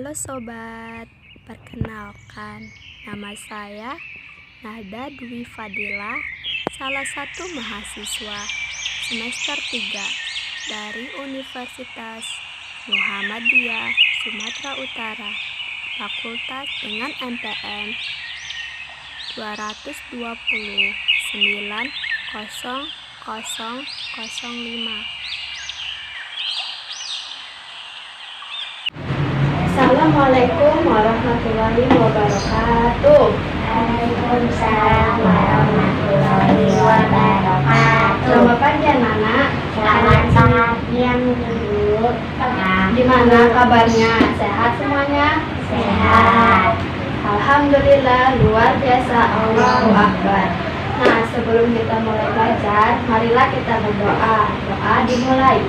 Halo sobat, perkenalkan nama saya Nahda Dwi Fadilah, salah satu mahasiswa semester 3 dari Universitas Muhammadiyah Sumatera Utara, Fakultas dengan NPM 2290005. Assalamualaikum warahmatullahi wabarakatuh. Waalaikumsalam warahmatullahi wabarakatuh. Selamat pagi anak-anak. Selamat pagi yang dulu. Gimana kabarnya? Sehat semuanya? Sehat. Alhamdulillah, luar biasa. Allahu Akbar. Nah, sebelum kita mulai belajar, marilah kita berdoa. Doa dimulai.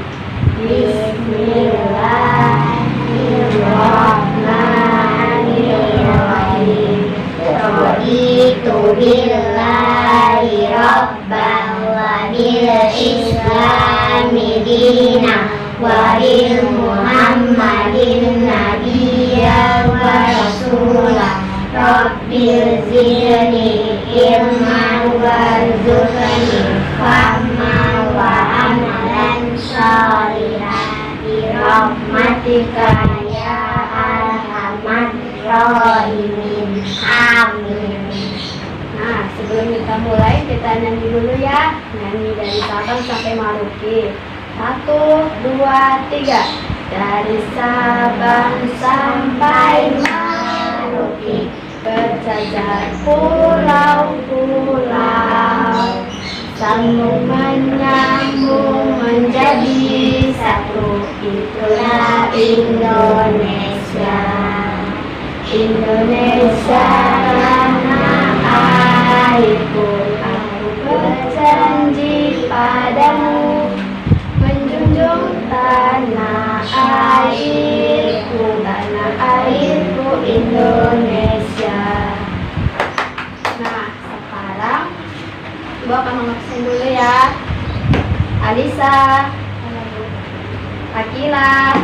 Bismillahirrahmanirrahim. Raditu billahi rabban wa bil islami dinan wa bil muhammadin nabiyyan wa rasulah. Rabbil zidni ilman warzuqni fahman wa amalan sholihan birahmatika ya arhamar rahimin. Amin. Nah, sebelum kita mulai, kita nyanyi dulu ya. Nyanyi dari Sabang sampai Maroke. 1, 2, 3. Dari Sabang sampai Maroke, berjajar pulau-pulau, sambung menyambung menjadi satu. Itulah Indonesia. Indonesia tanah airku, aku berjanji padamu menjunjung tanah airku, Indonesia. Nah, sekarang Ibu akan mengakseskan dulu ya. Alisa, Akila,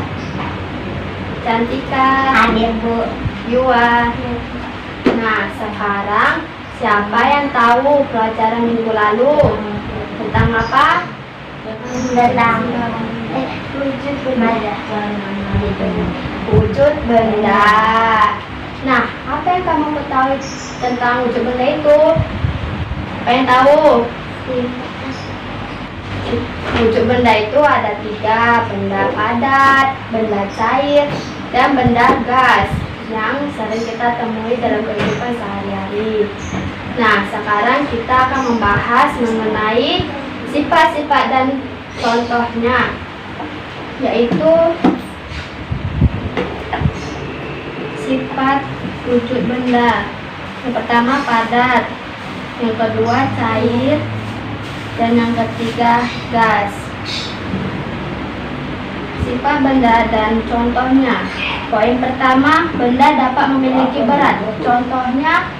Cantika, Hadir Bu. Yua. Nah, sekarang siapa yang tahu pelajaran minggu lalu tentang apa? Tentang wujud benda. Wujud benda. Nah, apa yang kamu ketahui tentang wujud benda itu? Apa yang tahu? Wujud benda itu ada 3, benda padat, benda cair, dan benda gas yang sering kita temui dalam kehidupan sehari-hari. Nah, sekarang kita akan membahas mengenai sifat-sifat dan contohnya, yaitu sifat wujud benda. Yang pertama padat, yang kedua cair, dan yang ketiga gas. Sifat benda dan contohnya. Poin pertama, benda dapat memiliki berat. Contohnya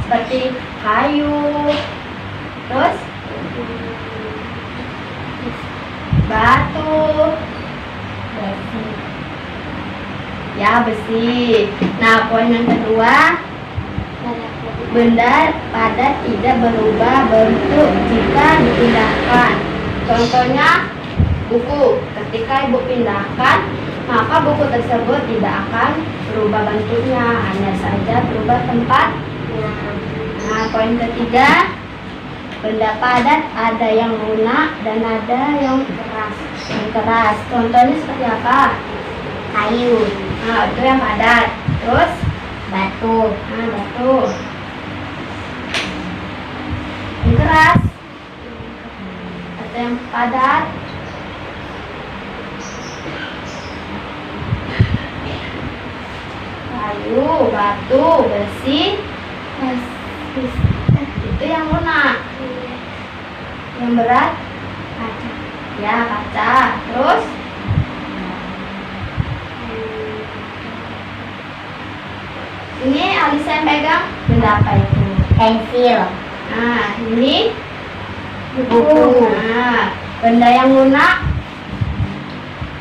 seperti kayu, terus batu, besi. Nah, poin yang kedua, benda padat tidak berubah bentuk jika dipindahkan. Contohnya buku. Ketika Ibu pindahkan, maka buku tersebut tidak akan berubah bentuknya, hanya saja berubah tempat. Nah, poin ketiga, benda padat ada yang lunak dan ada yang keras. Contohnya seperti apa? Kayu. Nah, itu yang padat. Terus Batu. nah, batu. Yang keras atau yang padat? Kayu, batu, besi, itu yang lunak. Yang berat? Kaca. Ya, kaca. Terus ini Alisa yang pegang benda apa itu? Pensil. Nah, ini Buku. Nah, benda yang lunak?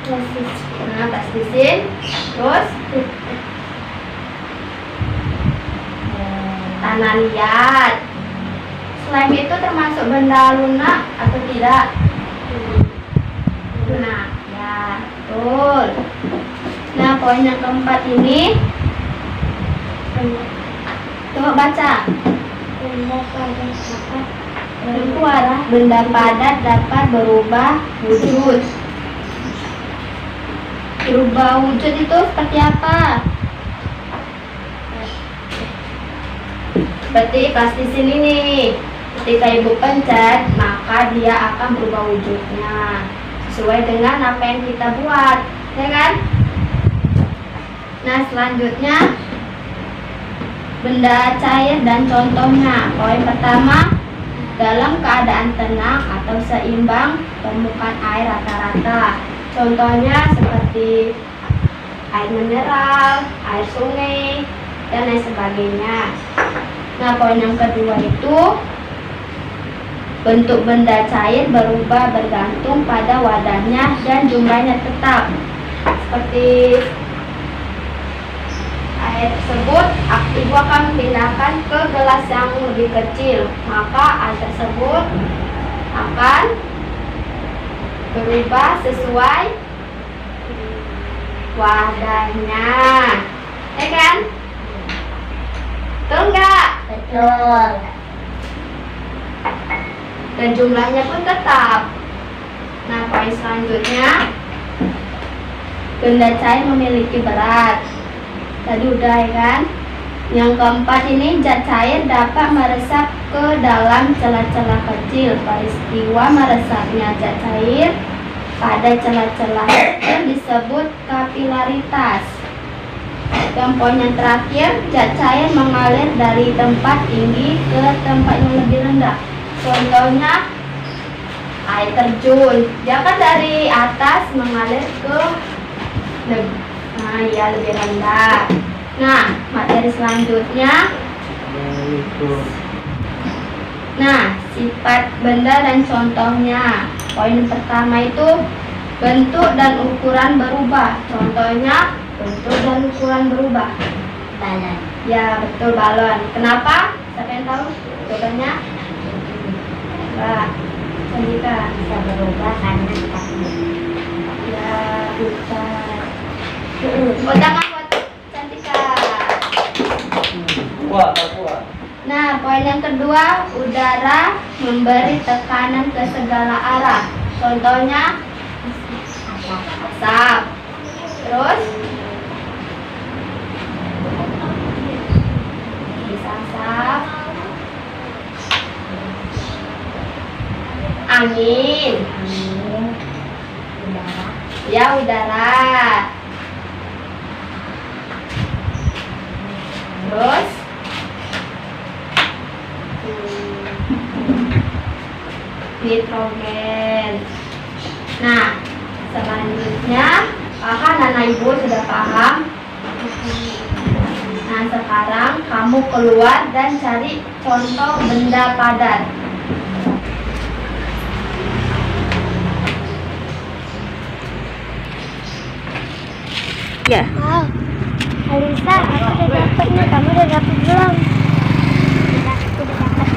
Plastik. Nah, plastisin. Terus Sana lihat. Slime itu termasuk benda lunak atau tidak? Lunak. Ya, betul. Nah, poin yang keempat ini, coba baca. Benda padat dapat berubah wujud. Berubah wujud itu seperti apa? Seperti plastisin ini. Ketika ibu pencet, maka dia akan berubah wujudnya sesuai dengan apa yang kita buat, ya kan? Nah, selanjutnya benda cair dan contohnya. Poin pertama, dalam keadaan tenang atau seimbang permukaan air rata-rata. Contohnya seperti air mineral, air sungai, dan lain sebagainya. Nah, poin yang kedua itu bentuk benda cair berubah bergantung pada wadahnya dan jumlahnya tetap. Seperti air tersebut, ibu akan pindahkan ke gelas yang lebih kecil, maka air tersebut akan berubah sesuai wadahnya, ya kan? Betul nggak? Betul. Dan jumlahnya pun tetap. Nah, poin selanjutnya, benda cair memiliki berat. Tadi udah, ya kan? Yang keempat ini, zat cair dapat meresap ke dalam celah-celah kecil. Peristiwa meresapnya zat cair pada celah-celah itu disebut kapilaritas. Dan poin yang terakhir, zat cair mengalir dari tempat tinggi ke tempat yang lebih rendah. Contohnya air terjun, dia kan dari atas mengalir ke lebih rendah. Nah, materi selanjutnya, sifat benda dan contohnya. Poin pertama itu bentuk dan ukuran berubah. Contohnya bentuk dan ukuran berubah. Balon. Ya, betul, balon. Kenapa? Siapa yang tahu jawabannya? Mbak Candika. Bisa berubah karena takdir. Ya, bukan. Oh, tangan buat Cantika. Kuat. Nah, poin yang kedua, udara memberi tekanan ke segala arah. Contohnya asap. Terus bisa asap. Angin. Udara. Ya, udara. Terus nitrogen. Nah, selanjutnya, anak ibu sudah paham. Nah, sekarang kamu keluar dan cari contoh benda padat. Ya. Wow, Alisa, aku udah dapet nih. Kamu udah dapet belum? Aku udah dapet.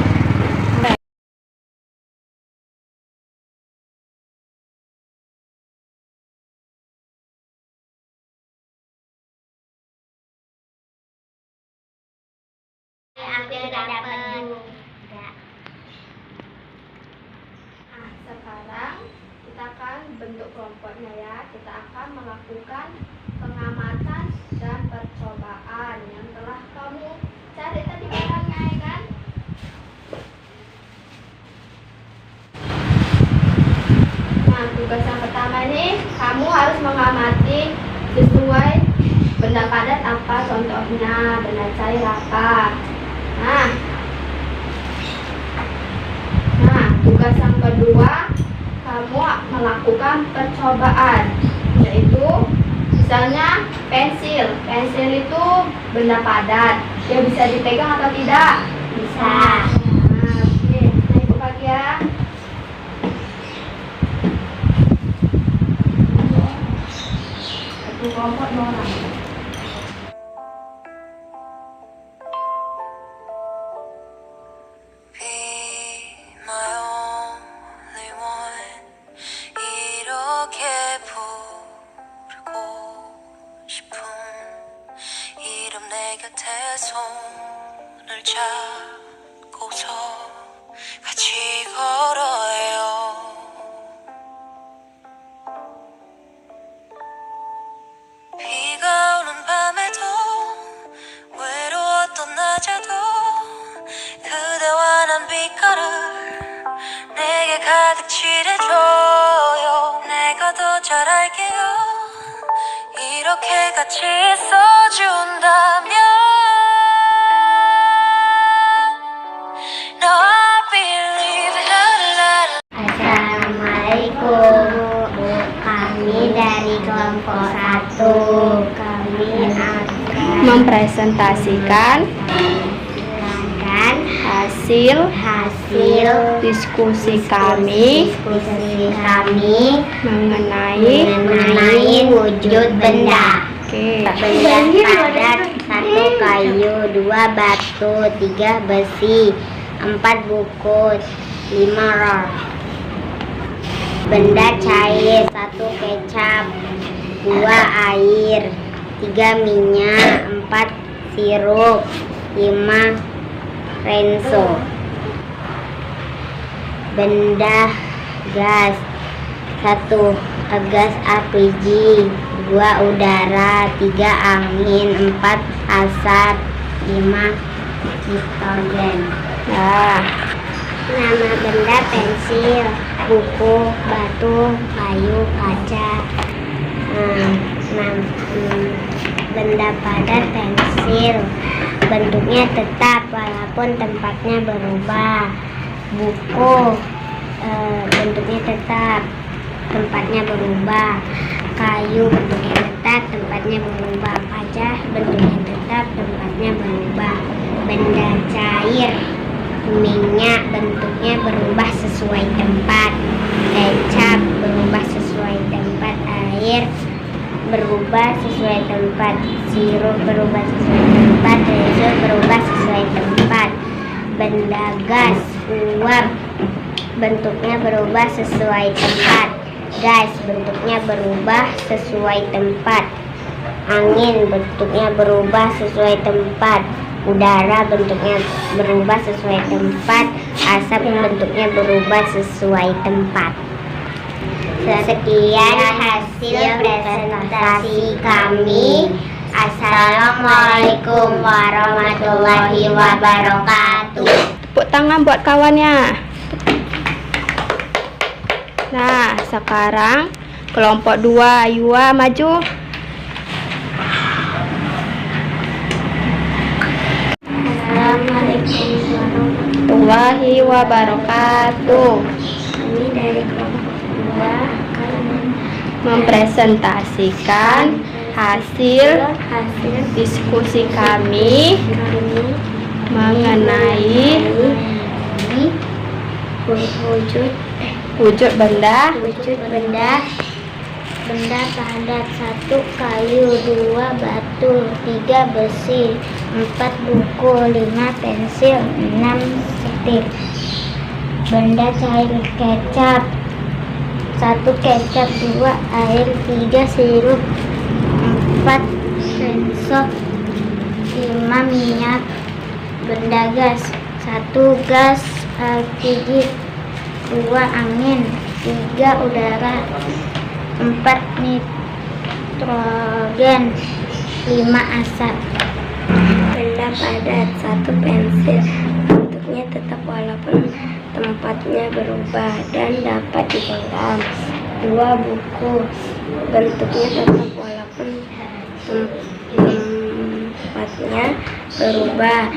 Aku udah dapet juga. Nah, sekarang kita akan bentuk kelompoknya ya. Kita akan melakukan pengamatan dan percobaan yang telah kamu cari tadi barangnya, ya kan? Nah, tugas yang pertama ini kamu harus mengamati sesuai benda padat apa, contohnya benda cair apa. Nah, tugas yang kedua, kamu melakukan percobaan, yaitu misalnya pensil. Pensil itu benda padat, dia bisa dipegang atau tidak? Bisa. Nah, oke. Nah, ibu bagi ya. Satu kelompok 2 orang. 곁에 손을 잡고서 같이 걸어요. 비가 오는 밤에도 외로웠던 낮에도 그대와 난 빛깔을 내게 가득 칠해줘요. 내가 더 잘 알게요. 이렇게 같이 있어준다면 No, I believe Assalamualaikum. Kami dari kelompok 1. Kami akan Mempresentasikan menjelaskan hasil diskusi kami mengenai wujud benda. Oke. Benda padat: 1 kayu, 2 batu, 3 besi, 4 buku, 5 rol. Benda cair: 1 kecap, 2 air, 3 minyak, 4 sirup, 5 renso. Benda gas: 1 gas LPG, 2 udara, 3 angin, 4 asap, 5 nitrogen. Nah, Nama benda: pensil, buku, batu, kayu, kaca. Benda padat: pensil, bentuknya tetap walaupun tempatnya berubah. Buku, bentuknya tetap, tempatnya berubah. Kayu, bentuknya tetap, tempatnya berubah. Kaca, bentuknya tetap, tempatnya berubah. Benda cair: minyak, bentuknya berubah sesuai tempat. Kecap berubah sesuai tempat. Air berubah sesuai tempat. Sirup berubah sesuai tempat. Renso berubah sesuai tempat. Benda gas: uap, bentuknya berubah sesuai tempat. Gas, bentuknya berubah sesuai tempat. Angin, bentuknya berubah sesuai tempat. Udara, bentuknya berubah sesuai tempat. Asap, bentuknya berubah sesuai tempat. Sekian hasil presentasi kami. Assalamualaikum warahmatullahi wabarakatuh. tepuk tangan buat kawannya. Nah, sekarang kelompok 2, Yua maju. Assalamualaikum Warahmatullahi wabarakatuh. Kami dari kelompok 2 akan Mempresentasikan hasil diskusi kami mengenai wujud benda. Benda padat: 1 kayu, 2 batu, 3 besi, 4 buku, 5 pensil, 6 setir. Benda cair: kecap: 1 kecap, 2 air, 3 sirup, 4 renso, 5 minyak. Benda gas: 1 gas LPG, 2 angin, 3 udara, 4 nitrogen, 5 asap. Benda padat: 1 pensil, bentuknya tetap walaupun tempatnya berubah dan dapat digenggam. 2 buku, bentuknya tetap walaupun tempatnya berubah.